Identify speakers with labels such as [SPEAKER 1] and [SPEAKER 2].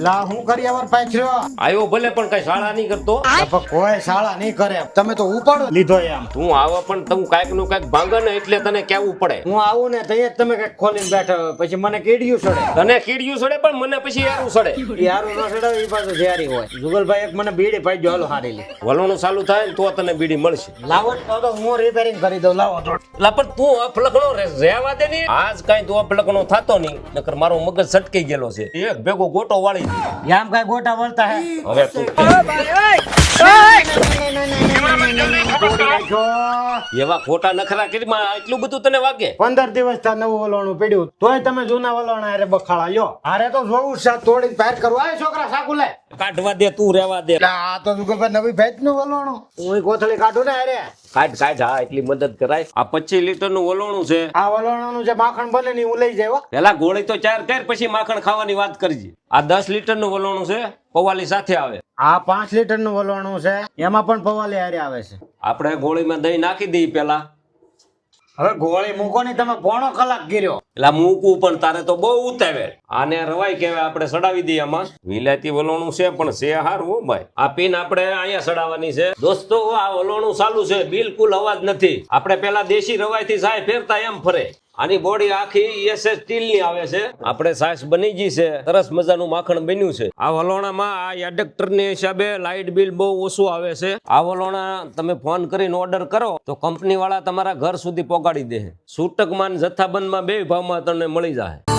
[SPEAKER 1] લા હું કરિયાવર પાછ્યો
[SPEAKER 2] આવ્યો ભલે પણ કઈ શાળા નહીં કરતો.
[SPEAKER 1] પણ કોઈ શાળા નહીં કરે, તમે તો ઉપાડો લીધો એમ.
[SPEAKER 2] તું આવો પણ તું કાંઈક નું કાંઈક ભાંગે ને એટલે તને કેવું પડે.
[SPEAKER 1] હું આવું ને તો તમે કઈક ખોલીને બેઠા હોય, પછી મને કીડિયું સડે.
[SPEAKER 2] તને કીડિયું સડે પણ મને પછી યારું સડે.
[SPEAKER 1] યારું ન સડાવે એ પાછું ઝેરી હોય. જુગલભાઈ એક મને બીડી પાઈ હાલો હારી લે.
[SPEAKER 2] વલણું ચાલુ થાય ને તો તને બીડી મળશે.
[SPEAKER 1] લાવો તો હું રિપેરિંગ કરી દઉં. લાવો તો
[SPEAKER 2] લા પણ તું અફલકણો રહેવા દે ને. આજ કાંઈ તું અફલકણો થતો નહીં, નકર મારો મગજ સટકી ગયેલો છે. એક ભેગો ગોટો વાળી દે.
[SPEAKER 1] આમ કઈ ગોટા વળતા હે
[SPEAKER 2] હવે તું એવા ખોટા નખરા કરી માં એટલું બધું તને વાગે.
[SPEAKER 1] 15 દિવસ થા નવું વલણું પડ્યું તોય તમે જૂના વલણ હારે બખાડા લ્યો. હારે તો જોવું છે તોડી ફાયર કરવું. આ છોકરા સાકુ લે
[SPEAKER 2] કાઢવા દે, તું રહેવા દે.
[SPEAKER 1] આ તો જુગલભાઈ નવી ભેજ નું વલણું હું કોથળી કાઢું ને હારે.
[SPEAKER 2] કાઢ હા, એટલી મદદ કરાય. આ 25 લીટર નું વલોણું છે.
[SPEAKER 1] આ વલણનું જે માખણ બને ને હું લઈ જાય.
[SPEAKER 2] પેલા ગોળી તો 4 કર, પછી માખણ ખાવાની વાત કરજે. આ 10 લીટર નું વલોણું છે, પવાલી સાથે આવે.
[SPEAKER 1] આ 5 લીટર નું વલણું છે, એમાં પણ પવાલી હારે આવે છે.
[SPEAKER 2] આપણે ગોળીમાં દહીં નાખી દઈએ પેલા.
[SPEAKER 1] હવે ગોળી મૂકો ને તમે પોણો કલાક ગીર્યો.
[SPEAKER 2] એટલે મૂકવું પણ તારે તો બહુ ઉતાવે. આને રવાય કહેવાય, આપણે સડાવી દઈએ. આમાં વિલાયતી વલોણું છે પણ છે હારું હો ભાઈ. આ પીન આપણે અહીંયા સડાવવાની છે. દોસ્તો આ વલોણું ચાલુ છે, બિલકુલ અવાજ નથી. આપણે પેલા દેશી રવાઈ થી સાય ફેરતા એમ ફરે. આની બોડી આખી એસએસ સ્ટીલ ની આવે છે. આપણે સાસ બની ગઈ છે, સરસ મજાનું માખણ બન્યું છે. આ વલોણામાં આ એડેપ્ટર ની હિસાબે લાઇટ બિલ બહુ ઓછું આવે છે. આ વલોણા તમે ફોન કરીને ઓર્ડર કરો તો કંપની વાળા તમારા ઘર સુધી પહોંચાડી દે. છૂટકમાં જથ્થાબંધમાં બે ભાવમાં તમને મળી જાય.